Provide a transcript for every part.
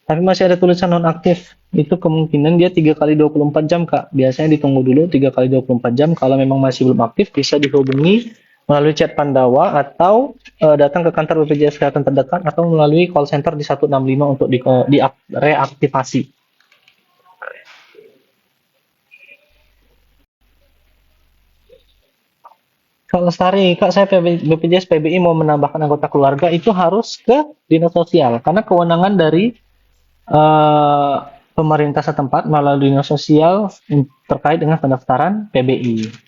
Tapi masih ada tulisan nonaktif. Itu kemungkinan dia 3 kali 24 jam, Kak. Biasanya ditunggu dulu 3 kali 24 jam. Kalau memang masih belum aktif, bisa dihubungi melalui chat Pandawa atau datang ke kantor BPJS Kesehatan terdekat atau melalui call center di 165 untuk reaktivasi. Kak Lestari, Kak, saya BPJS PBI mau menambahkan anggota keluarga itu harus ke dinas sosial karena kewenangan dari eh, pemerintah setempat melalui dinas sosial terkait dengan pendaftaran PBI.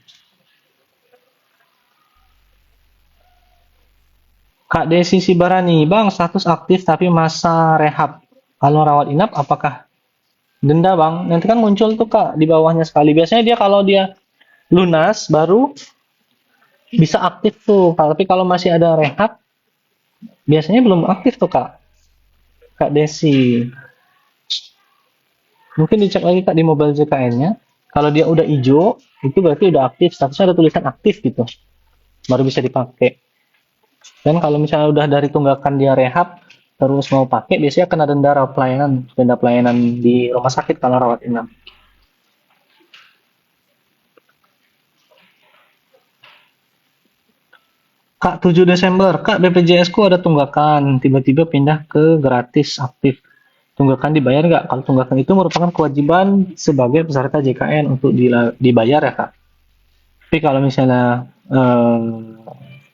Kak Desi Sibarani, Bang, status aktif tapi masa rehab. Kalau rawat inap, apakah denda, Bang? Nanti kan muncul tuh, Kak, di bawahnya sekali. Biasanya dia kalau dia lunas, baru bisa aktif tuh. Tapi kalau masih ada rehab, biasanya belum aktif tuh, Kak. Kak Desi. Mungkin dicek lagi, Kak, di mobile JKN-nya. Kalau dia udah hijau, itu berarti udah aktif. Statusnya ada tulisan aktif gitu. Baru bisa dipakai. Dan kalau misalnya udah dari tunggakan dia rehab, terus mau pakai, biasanya kena denda pelayanan di rumah sakit kalau rawat inap. Kak, 7 Desember, Kak, BPJS ku ada tunggakan, tiba-tiba pindah ke gratis aktif. Tunggakan dibayar nggak? Kalau tunggakan itu merupakan kewajiban sebagai peserta JKN untuk dibayar ya, Kak. Tapi kalau misalnya eh,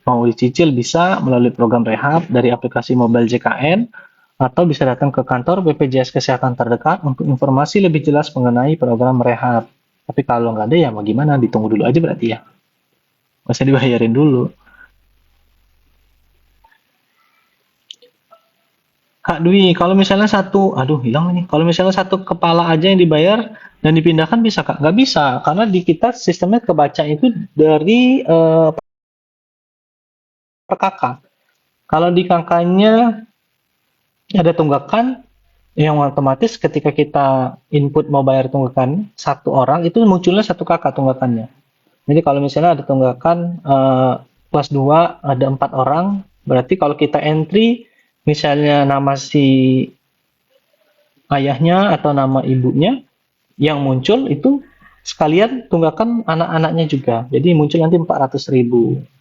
mau dicicil bisa melalui program rehab dari aplikasi mobile JKN atau bisa datang ke kantor BPJS Kesehatan terdekat untuk informasi lebih jelas mengenai program rehab. Tapi kalau nggak ada ya mau gimana? Ditunggu dulu aja berarti ya. Nggak usah dibayarin dulu. Kak Dwi, kalau misalnya satu, aduh hilang ini. Kalau misalnya satu kepala aja yang dibayar dan dipindahkan bisa Kak? Nggak bisa, karena di kita sistemnya kebaca itu dari per kakak. Kalau di kakaknya ada tunggakan, yang otomatis ketika kita input mau bayar tunggakan satu orang, itu munculnya satu kakak tunggakannya. Jadi kalau misalnya ada tunggakan kelas 2 ada 4 orang, berarti kalau kita entry misalnya nama si ayahnya atau nama ibunya, yang muncul itu sekalian tunggakan anak-anaknya juga. Jadi muncul nanti 400.000.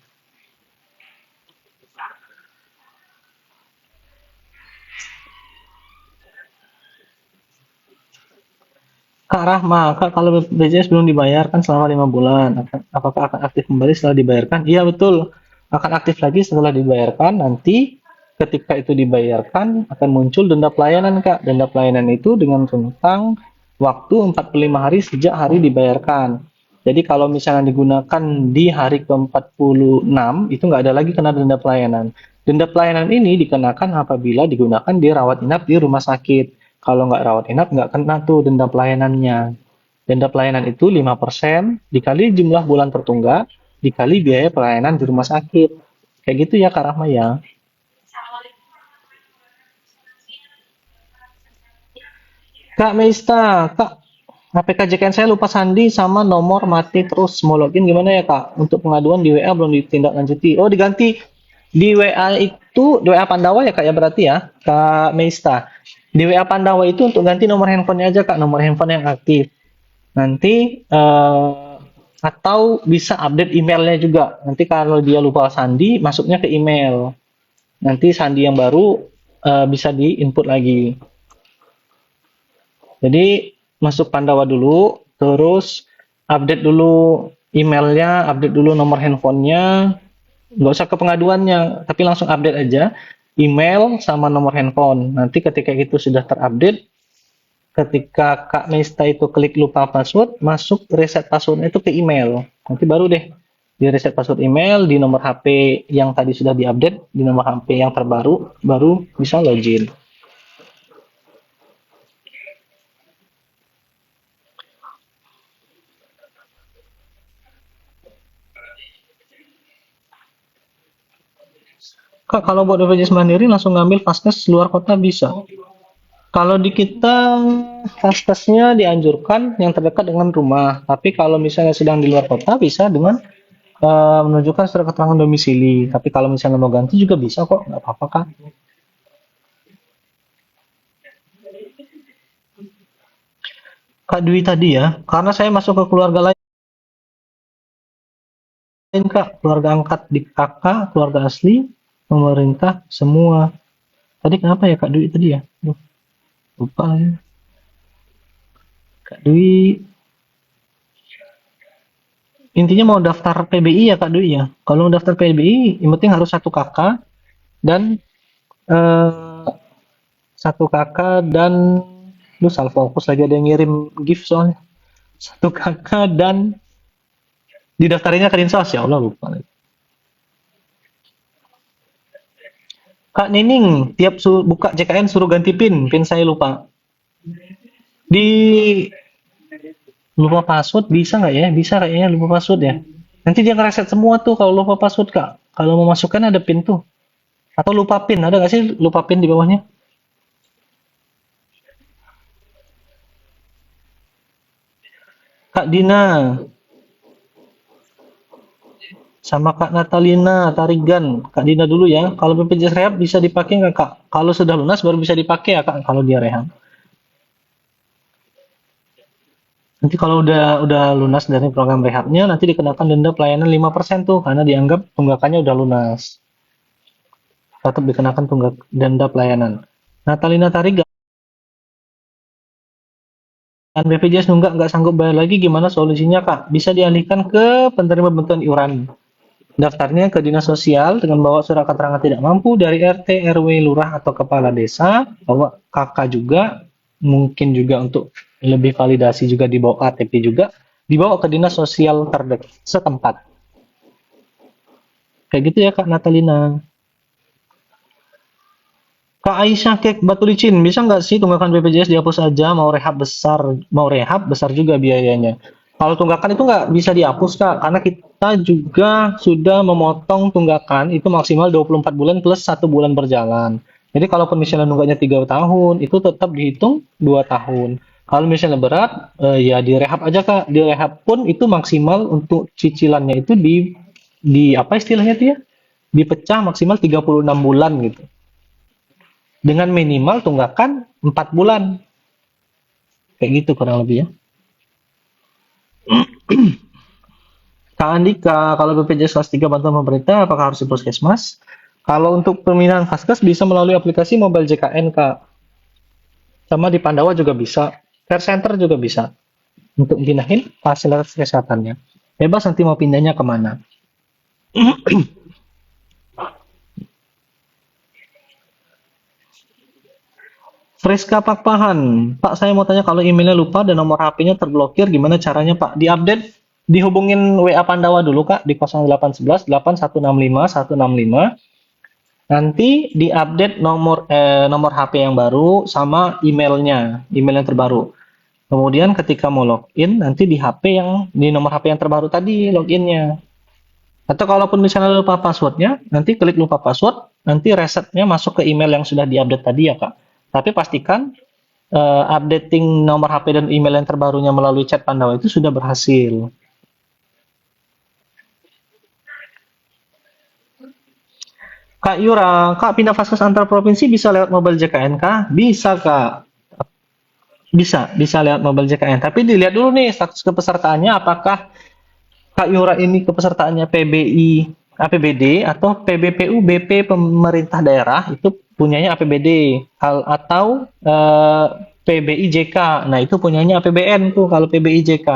Kak Rahma, Kak, kalau BPJS belum dibayarkan selama 5 bulan, apakah akan aktif kembali setelah dibayarkan? Iya betul, akan aktif lagi setelah dibayarkan. Nanti ketika itu dibayarkan akan muncul denda pelayanan, Kak. Denda pelayanan itu dengan rentang waktu 45 hari sejak hari dibayarkan. Jadi kalau misalnya digunakan di hari ke-46, itu nggak ada lagi kena denda pelayanan. Denda pelayanan ini dikenakan apabila digunakan di rawat inap di rumah sakit. Kalau nggak rawat inap, nggak kena tuh denda pelayanannya. Denda pelayanan itu 5% dikali jumlah bulan tertunggak, dikali biaya pelayanan di rumah sakit. Kayak gitu ya, Kak Rahma ya. Kak Meista, Kak, APK JKN saya lupa sandi sama nomor mati terus mau login gimana ya Kak? Untuk pengaduan di WA belum ditindaklanjuti. Oh diganti di WA itu di WA Pandawa ya Kak ya berarti ya Kak Meista. Di WA Pandawa itu untuk ganti nomor handphonenya aja Kak, nomor handphone yang aktif. Nanti atau bisa update emailnya juga. Nanti kalau dia lupa sandi masuknya ke email. Nanti sandi yang baru bisa di-input lagi. Jadi masuk Pandawa dulu, terus update dulu emailnya, update dulu nomor handphonenya, nggak usah ke pengaduannya, tapi langsung update aja email sama nomor handphone. Nanti ketika itu sudah terupdate, ketika Kak Nesta itu klik lupa password, masuk reset passwordnya itu ke email. Nanti baru deh di reset password email di nomor HP yang tadi sudah diupdate, di nomor HP yang terbaru, baru bisa login. Kak, kalau buat BPJS Mandiri langsung ngambil Vaskes luar kota bisa. Kalau di kita Vaskesnya dianjurkan yang terdekat dengan rumah. Tapi kalau misalnya sedang di luar kota bisa dengan menunjukkan surat keterangan domisili. Tapi kalau misalnya mau ganti juga bisa kok, nggak apa-apa Kak. Kak Dwi tadi ya, karena saya masuk ke keluarga lain Kak, keluarga angkat di kakak, keluarga asli, pemerintah, semua. Tadi kenapa ya Kak Dwi tadi ya? Duh, lupa lagi. Kak Dwi, intinya mau daftar PBI ya Kak Dwi ya. Kalau mau daftar PBI, yang penting harus satu kakak dan eh, satu kakak dan lu salah fokus lagi ada yang ngirim gift soalnya. Satu kakak dan didaftarinnya ke Dinsos ya Allah lupa lagi. Kak Nining, tiap buka JKN suruh ganti PIN saya lupa. Di lupa password bisa nggak ya? Bisa kayaknya lupa password ya. Nanti dia ngereset semua tuh kalau lupa password Kak. Kalau mau masukkan ada PIN tuh. Atau lupa PIN, ada nggak sih lupa PIN di bawahnya? Kak Dina, sama Kak Natalina Tarigan. Kak Dina dulu ya. Kalau BPJS Rehab bisa dipakai nggak Kak? Kalau sudah lunas baru bisa dipakai ya Kak kalau dia rehab. Nanti kalau udah lunas dari program rehabnya, nanti dikenakan denda pelayanan 5% tuh karena dianggap tunggakannya udah lunas. Tetap dikenakan tunggak denda pelayanan. Natalina Tarigan, BPJS nggak sanggup bayar lagi, gimana solusinya Kak? Bisa dialihkan ke penerima bantuan iuran. Daftarnya ke dinas sosial dengan bawa surat keterangan tidak mampu dari RT, RW, lurah atau kepala desa, bawa kakak juga, mungkin juga untuk lebih validasi juga dibawa KTP juga, dibawa ke dinas sosial terdekat setempat. Kayak gitu ya Kak Natalina. Kak Aisyah Kek Batu Licin, bisa nggak sih tunggakan BPJS dihapus aja? Mau rehab besar juga biayanya. Kalau tunggakan itu nggak bisa dihapus Kak, karena kita juga sudah memotong tunggakan itu maksimal 24 bulan plus 1 bulan berjalan. Jadi kalaupun misalnya nunggaknya 3 tahun, itu tetap dihitung 2 tahun. Kalau misalnya berat, ya direhab aja Kak. Direhab pun itu maksimal untuk cicilannya itu di apa istilahnya tuh ya? Dipecah maksimal 36 bulan gitu. Dengan minimal tunggakan 4 bulan. Kayak gitu kurang lebih ya. Kak Andika, kalau BPJS kelas 3 bantuan pemerintah, apakah harus di puskesmas? Kalau untuk pemindahan vaskes bisa melalui aplikasi mobile JKN, Kak. Sama di Pandawa juga bisa. Care Center juga bisa. Untuk pindahin fasilitas kesehatannya. Bebas nanti mau pindahnya kemana. Friska Pakpahan, Pak saya mau tanya kalau emailnya lupa dan nomor HP-nya terblokir, gimana caranya Pak? Diupdate, dihubungin WA Pandawa dulu Kak di 0811 8165 165. Nanti diupdate nomor HP yang baru sama email yang terbaru. Kemudian ketika mau login, nanti di HP yang di nomor HP yang terbaru tadi loginnya. Atau kalaupun misalnya lupa passwordnya, nanti klik lupa password, nanti resetnya masuk ke email yang sudah diupdate tadi ya Kak. Tapi pastikan updating nomor HP dan email yang terbarunya melalui chat Pandawa itu sudah berhasil. Kak Yura, Kak pindah vaskes antar provinsi bisa lewat mobile JKN kah? Bisa Kak, bisa lewat mobile JKN. Tapi dilihat dulu nih status kepesertaannya apakah Kak Yura ini kepesertaannya PBI APBD atau PBPU BP pemerintah daerah itu punyanya APBD atau PBI JK. Nah, itu punyanya APBN tuh kalau PBI JK.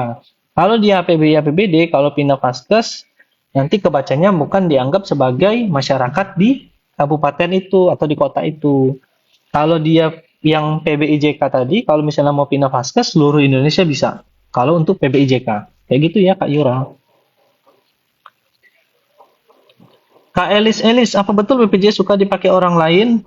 Kalau dia PBI APBD, kalau pindah vaskes nanti kebacanya bukan dianggap sebagai masyarakat di kabupaten itu atau di kota itu. Kalau dia yang PBI JK tadi, kalau misalnya mau pindah vaskes seluruh Indonesia bisa. Kalau untuk PBI JK. Kayak gitu ya Kak Yura. Kak Elis, apa betul BPJS suka dipakai orang lain?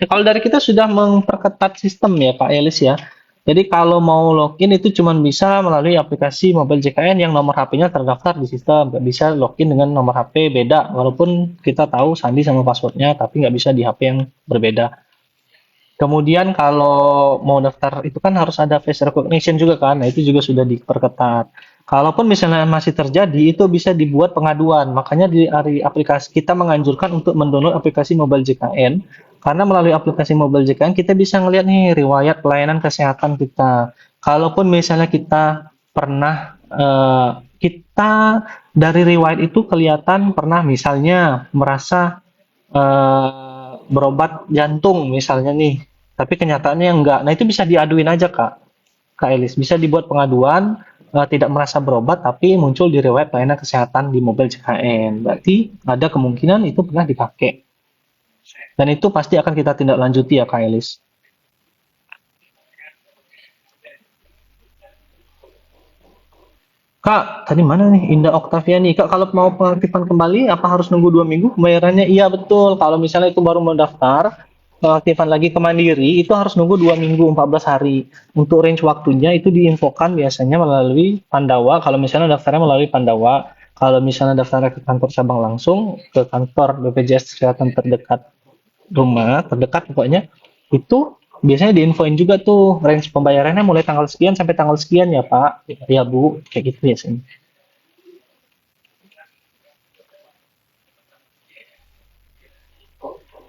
Kalau dari kita sudah memperketat sistem ya Pak Elis ya. Jadi kalau mau login itu cuma bisa melalui aplikasi mobile JKN yang nomor HP-nya terdaftar di sistem. Nggak bisa login dengan nomor HP beda. Walaupun kita tahu sandi sama passwordnya, tapi nggak bisa di HP yang berbeda. Kemudian kalau mau daftar itu kan harus ada face recognition juga kan. Nah, itu juga sudah diperketat. Kalaupun misalnya masih terjadi, itu bisa dibuat pengaduan. Makanya di aplikasi kita menganjurkan untuk mendownload aplikasi mobile JKN. Karena melalui aplikasi mobile JKN kita bisa ngelihat nih riwayat pelayanan kesehatan kita. Kalaupun misalnya kita pernah kita dari riwayat itu kelihatan pernah misalnya merasa berobat jantung misalnya nih, tapi kenyataannya enggak. Nah, itu bisa diaduin aja Kak Elis. Bisa dibuat pengaduan tidak merasa berobat tapi muncul di riwayat pelayanan kesehatan di mobil JKN. Berarti ada kemungkinan itu pernah dipakai. Dan itu pasti akan kita tindak lanjuti ya Kak Elis. Kak, tadi mana nih Indah Oktaviani? Kak, kalau mau pengaktifan kembali, apa harus nunggu 2 minggu pembayarannya? Iya betul. Kalau misalnya itu baru mau daftar, pengaktifan lagi ke Mandiri, itu harus nunggu 2 minggu, 14 hari. Untuk range waktunya itu diinfokan biasanya melalui Pandawa. Kalau misalnya daftarnya melalui Pandawa, kalau misalnya daftarnya ke kantor cabang langsung, ke kantor BPJS Kesehatan terdekat rumah, terdekat pokoknya, itu biasanya diinfoin juga tuh range pembayarannya mulai tanggal sekian sampai tanggal sekian ya Pak, ya Bu, kayak gitu biasanya.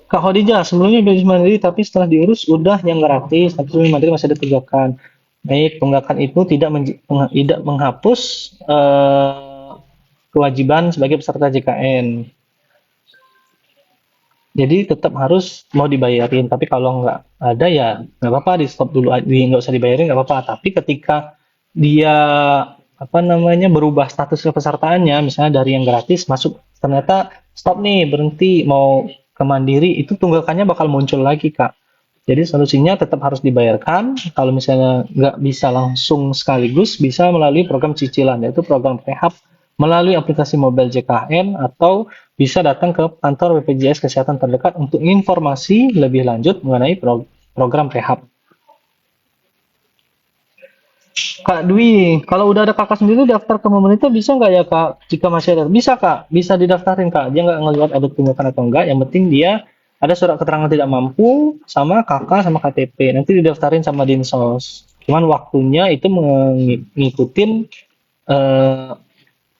Kak Khadijah, sebelumnya bisnis mandiri tapi setelah diurus udah yang gratis, tapi sebelum mandiri masih ada tunggakan. Baik, tunggakan itu tidak menghapus kewajiban sebagai peserta JKN. Jadi tetap harus mau dibayarin, tapi kalau nggak ada ya nggak apa-apa, di stop dulu, nggak usah dibayarin nggak apa-apa. Tapi ketika dia apa namanya berubah status kepesertaannya, misalnya dari yang gratis masuk ternyata stop nih berhenti mau ke mandiri, itu tunggakannya bakal muncul lagi Kak. Jadi solusinya tetap harus dibayarkan. Kalau misalnya nggak bisa langsung sekaligus, bisa melalui program cicilan, yaitu program rehab melalui aplikasi mobile JKN atau bisa datang ke kantor BPJS Kesehatan terdekat untuk informasi lebih lanjut mengenai program rehab. Kak Dwi, kalau udah ada kakak sendiri daftar ke pemerintah bisa nggak ya Kak? Jika masih ada, bisa Kak, bisa didaftarin Kak. Dia nggak ngelihat ada tunggakan atau enggak, yang penting dia ada surat keterangan tidak mampu sama kakak sama KTP. Nanti didaftarin sama Dinsos. Cuman waktunya itu mengikutin eh,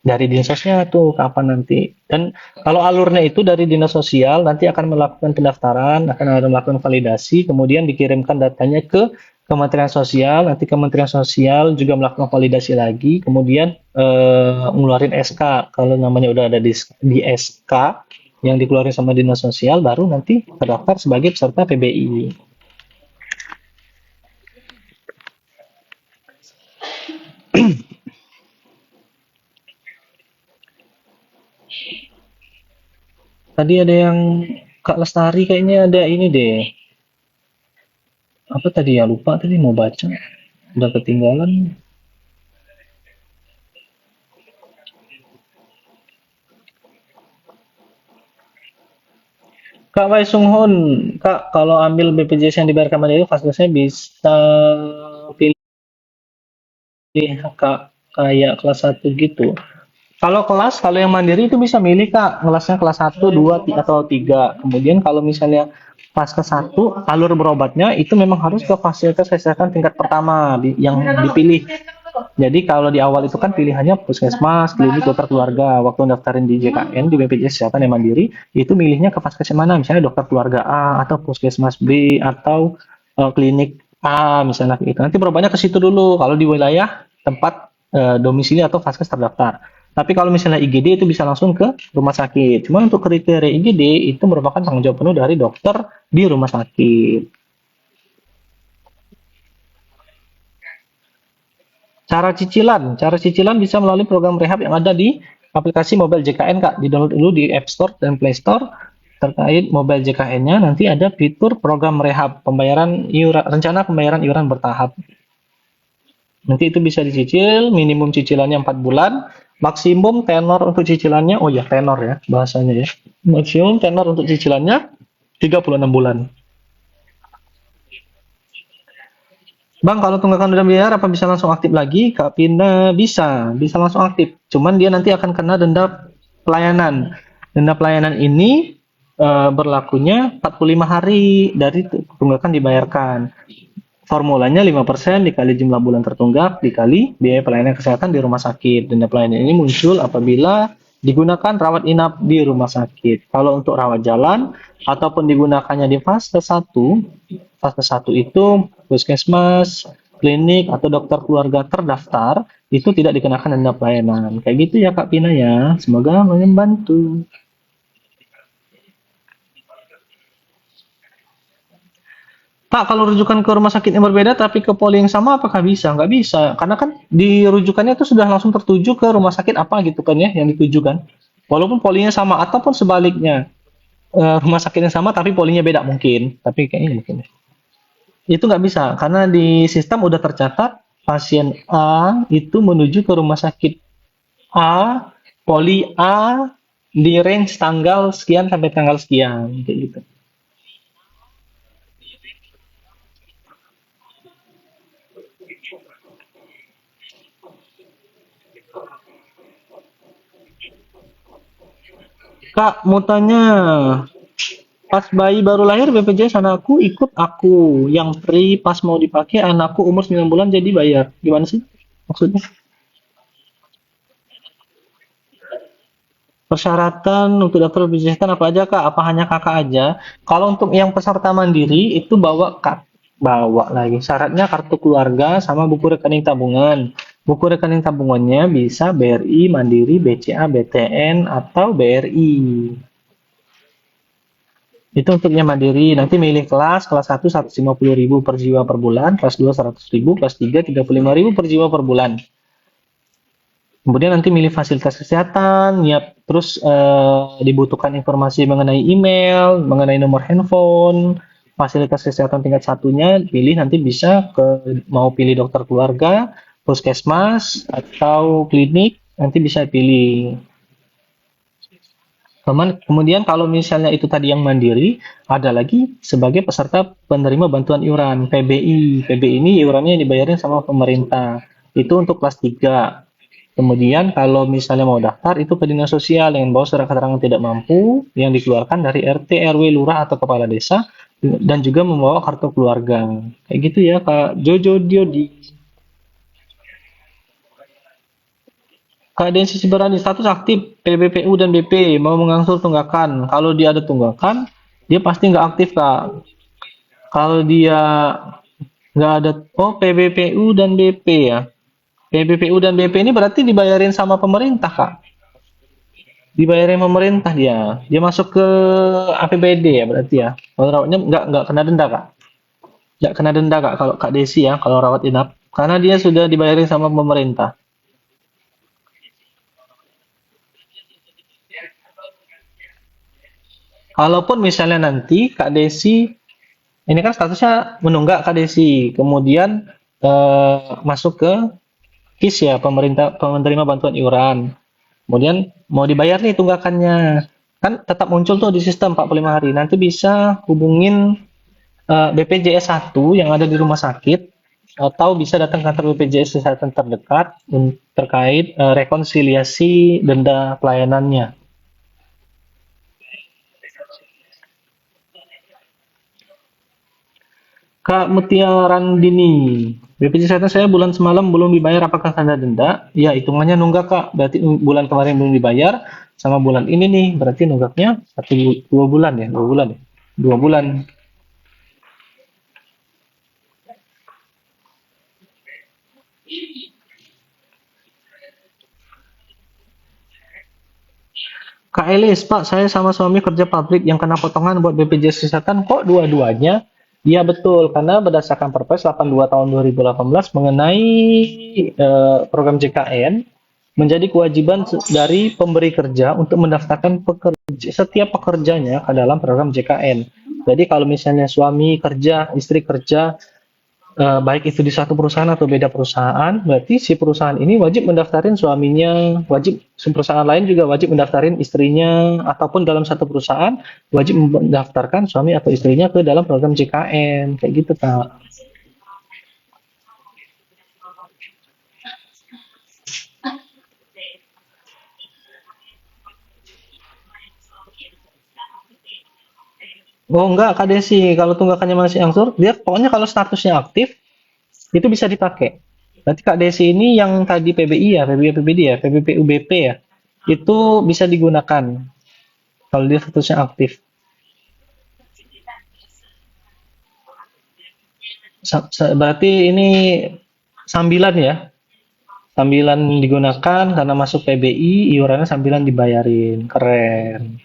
dari dinsosnya tuh kapan nanti. Dan kalau alurnya itu dari dinas sosial nanti akan melakukan pendaftaran, akan ada melakukan validasi, kemudian dikirimkan datanya ke Kementerian Sosial, nanti Kementerian Sosial juga melakukan validasi lagi, kemudian ngeluarin SK. Kalau namanya udah ada di SK yang dikeluarin sama dinas sosial, baru nanti terdaftar sebagai peserta PBI. Tadi ada yang Kak Lestari kayaknya ada ini deh. Apa tadi ya? Lupa tadi mau baca. Udah ketinggalan. Kak Wai Sung Hun, Kak, kalau ambil BPJS yang dibayarkan mandiri, fasilitasnya bisa pilih Kak kayak kelas satu gitu. Kalau yang mandiri itu bisa milih Kak, kelasnya kelas satu, 2, atau 3. Kemudian kalau misalnya pas ke satu, alur berobatnya itu memang harus ke fasilitas kesehatan tingkat pertama yang dipilih. Jadi kalau di awal itu kan pilihannya puskesmas, klinik, dokter keluarga. Waktu daftarin di JKN, di BPJS Kesehatan yang Mandiri, itu milihnya ke vaskes mana? Misalnya dokter keluarga A, atau puskesmas B, atau klinik A, misalnya gitu. Nanti berobatnya ke situ dulu, kalau di wilayah tempat domisili atau vaskes terdaftar. Tapi kalau misalnya IGD itu bisa langsung ke rumah sakit. Cuma untuk kriteria IGD itu merupakan tanggung jawab penuh dari dokter di rumah sakit. Cara cicilan bisa melalui program rehab yang ada di aplikasi mobile JKN Kak. Di-download dulu di App Store dan Play Store terkait mobile JKN-nya. Nanti ada fitur program rehab, rencana pembayaran iuran bertahap. Nanti itu bisa dicicil, minimum cicilannya 4 bulan, maksimum tenor untuk cicilannya, oh ya tenor ya bahasanya ya. Maksimum tenor untuk cicilannya 36 bulan. Bang, kalau tunggakan udah bayar, apa bisa langsung aktif lagi? Kak Pina bisa langsung aktif. Cuman dia nanti akan kena denda pelayanan. Denda pelayanan ini berlakunya 45 hari dari tunggakan dibayarkan. Formulanya 5% dikali jumlah bulan tertunggak dikali biaya pelayanan kesehatan di rumah sakit. Denda pelayanan ini muncul apabila digunakan rawat inap di rumah sakit. Kalau untuk rawat jalan ataupun digunakannya di fase 1 itu puskesmas klinik atau dokter keluarga terdaftar, itu tidak dikenakan denda pelayanan. Kayak gitu ya Kak Pina ya. Semoga membantu. Pak, kalau rujukan ke rumah sakit yang berbeda tapi ke poli yang sama apakah bisa? Nggak bisa, karena kan di rujukannya itu sudah langsung tertuju ke rumah sakit apa gitu kan ya yang ditujukan. Walaupun polinya sama ataupun sebaliknya, rumah sakit yang sama tapi polinya beda mungkin. Tapi kayaknya mungkin ya. Itu nggak bisa karena di sistem udah tercatat pasien A itu menuju ke rumah sakit A, poli A di range tanggal sekian sampai tanggal sekian kayak gitu. Kak, mau tanya, pas bayi baru lahir BPJS anakku ikut aku, yang free pas mau dipakai anakku umur 9 bulan jadi bayar. Gimana sih maksudnya? Persyaratan untuk daftar BPJS kan apa aja Kak? Apa hanya kakak aja? Kalau untuk yang peserta mandiri itu bawa lagi. Syaratnya kartu keluarga sama buku rekening tabungan. Buku rekening tabungannya bisa BRI, Mandiri, BCA, BTN, atau BRI. Itu untuknya mandiri. Nanti milih kelas 1 150.000 per jiwa per bulan, kelas 2 100.000, kelas 3 35.000 per jiwa per bulan. Kemudian nanti milih fasilitas kesehatan, ya, terus dibutuhkan informasi mengenai email, mengenai nomor handphone, fasilitas kesehatan tingkat satunya, pilih nanti bisa mau pilih dokter keluarga, puskesmas, atau klinik, nanti bisa pilih. Kemudian kalau misalnya itu tadi yang mandiri, ada lagi sebagai peserta penerima bantuan iuran PBI. PBI ini iurannya dibayarin sama pemerintah. Itu untuk kelas 3. Kemudian kalau misalnya mau daftar itu ke dinas sosial yang bawa surat keterangan tidak mampu yang dikeluarkan dari RT, RW, lurah atau kepala desa dan juga membawa kartu keluarga. Kayak gitu ya Kak Jojo Diodi. Keadaan sisi berani status aktif PBPU dan BP mau mengangsur tunggakan. Kalau dia ada tunggakan, dia pasti nggak aktif Kak. Kalau dia nggak ada, oh PBPU dan BP ya. PBPU dan BP ini berarti dibayarin sama pemerintah Kak. Dibayarin pemerintah dia. Dia masuk ke APBD ya berarti ya. Kalau rawatnya nggak kena denda Kak. Nggak kena denda Kak kalau Kak Desi ya kalau rawat inap. Karena dia sudah dibayarin sama pemerintah. Kalaupun misalnya nanti Kak Desi, ini kan statusnya menunggak Kak Desi, kemudian masuk ke KIS ya, pemerintah penerima bantuan iuran. Kemudian mau dibayar nih tunggakannya. Kan tetap muncul tuh di sistem 45 hari. Nanti bisa hubungin BPJS 1 yang ada di rumah sakit atau bisa datang ke kantor BPJS Kesehatan terdekat terkait rekonsiliasi denda pelayanannya. Kak Mutia Randini, BPJS Kesehatan saya bulan semalam belum dibayar, apakah tanda denda? Ya, hitungannya nunggak Kak. Berarti bulan kemarin belum dibayar, sama bulan ini nih, berarti nunggaknya 2 bulan ya, 2 bulan ya, 2 bulan. Kak Elis, Pak, saya sama suami kerja pabrik yang kena potongan buat BPJS Kesehatan, kok dua-duanya? Iya betul, karena berdasarkan Perpres 82 tahun 2018 mengenai program JKN, menjadi kewajiban dari pemberi kerja untuk mendaftarkan setiap pekerjanya ke dalam program JKN. Jadi kalau misalnya suami kerja, istri kerja, baik itu di satu perusahaan atau beda perusahaan, berarti si perusahaan ini wajib mendaftarin suaminya, wajib perusahaan lain juga wajib mendaftarin istrinya, ataupun dalam satu perusahaan wajib mendaftarkan suami atau istrinya ke dalam program JKN, kayak gitu Kak. Oh enggak Kak Desi, kalau tunggakannya masih angsur, dia pokoknya kalau statusnya aktif, itu bisa dipakai. Berarti Kak Desi ini yang tadi PBI ya, PBI PBD ya, PBPUBP ya, itu bisa digunakan kalau dia statusnya aktif. Berarti ini sambilan ya? Sambilan digunakan karena masuk PBI, iurannya sambilan dibayarin. Keren.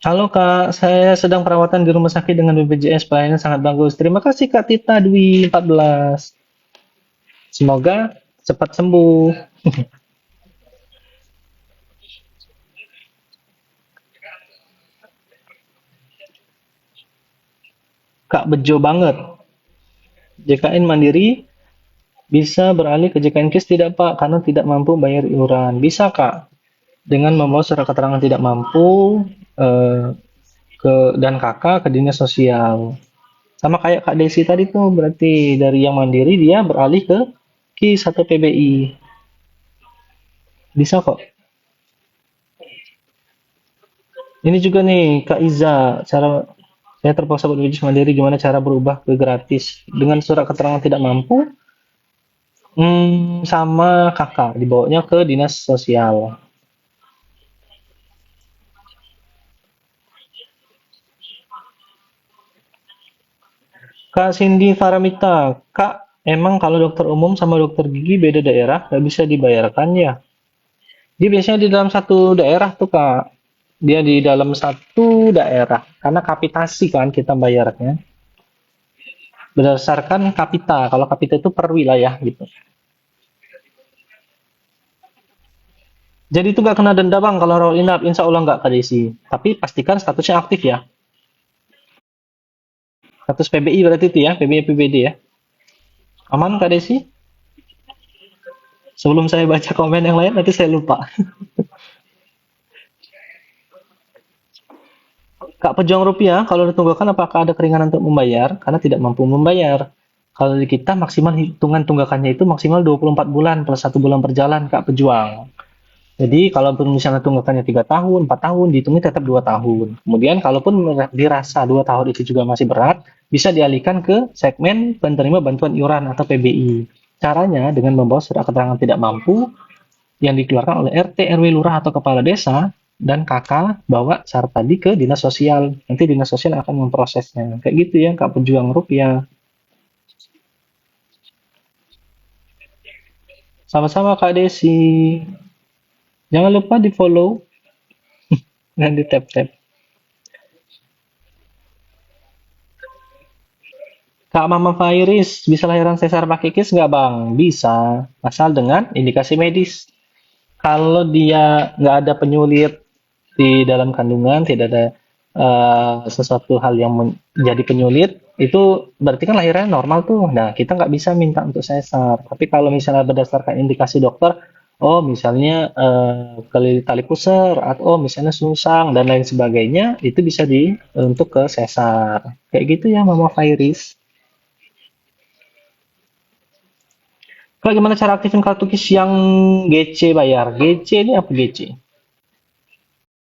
Halo Kak, saya sedang perawatan di rumah sakit dengan BPJS. Pelayanan sangat bagus. Terima kasih Kak Tita Dwi 14. Semoga cepat sembuh. Kak bejo banget. JKN Mandiri bisa beralih ke JKN KIS tidak Pak? Karena tidak mampu bayar iuran. Bisa Kak, dengan membawa surat keterangan tidak mampu eh, dan kakak ke dinas sosial. Sama kayak Kak Desi tadi tuh, berarti dari yang mandiri dia beralih ke KIS atau PBI. Bisa kok. Ini juga nih Kak Iza, cara saya terpaksa berbisnis mandiri, gimana cara berubah ke gratis dengan surat keterangan tidak mampu. Sama kakak dibawanya ke dinas sosial. Kak Cindy Faramita, Kak, emang kalau dokter umum sama dokter gigi beda daerah, nggak bisa dibayarkan ya? Dia biasanya di dalam satu daerah tuh Kak. Dia di dalam satu daerah. Karena kapitasi kan kita bayarnya. Berdasarkan kapita. Kalau kapita itu per wilayah gitu. Jadi itu nggak kena denda bang kalau roll inap. Insya Allah nggak Kak Desi. Tapi pastikan statusnya aktif ya. Status PBI berarti itu ya. PBI PBD ya. Aman Kak Desi? Sebelum saya baca komen yang lain nanti saya lupa. Kak Pejuang Rupiah, kalau ditunggakan apakah ada keringanan untuk membayar? Karena tidak mampu membayar. Kalau di kita maksimal hitungan tunggakannya itu maksimal 24 bulan plus 1 bulan berjalan Kak Pejuang. Jadi kalaupun misalnya tunggakannya 3 tahun, 4 tahun, dihitungnya tetap 2 tahun. Kemudian kalaupun dirasa 2 tahun itu juga masih berat, bisa dialihkan ke segmen penerima bantuan iuran atau PBI. Caranya dengan membawa surat keterangan tidak mampu yang dikeluarkan oleh RT, RW, lurah atau kepala desa dan kakak bawa syarat tadi ke dinas sosial. Nanti dinas sosial akan memprosesnya. Kayak gitu ya Kak Pejuang Rupiah. Sama-sama Kak Desi. Jangan lupa di follow dan di tap-tap. Kak Mama Fairis, bisa lahiran sesar pakai kis nggak Bang? Bisa, asal dengan indikasi medis. Kalau dia nggak ada penyulit di dalam kandungan, tidak ada sesuatu hal yang menjadi penyulit, itu berarti kan lahirnya normal tuh. Nah, kita nggak bisa minta untuk sesar. Tapi kalau misalnya berdasarkan indikasi dokter, oh misalnya tali pusar, atau oh, misalnya sungsang dan lain sebagainya, itu bisa untuk ke sesar. Kayak gitu ya, Mama Fairis. Kak, gimana cara aktifin kartu KIS yang GC bayar? GC ini apa GC?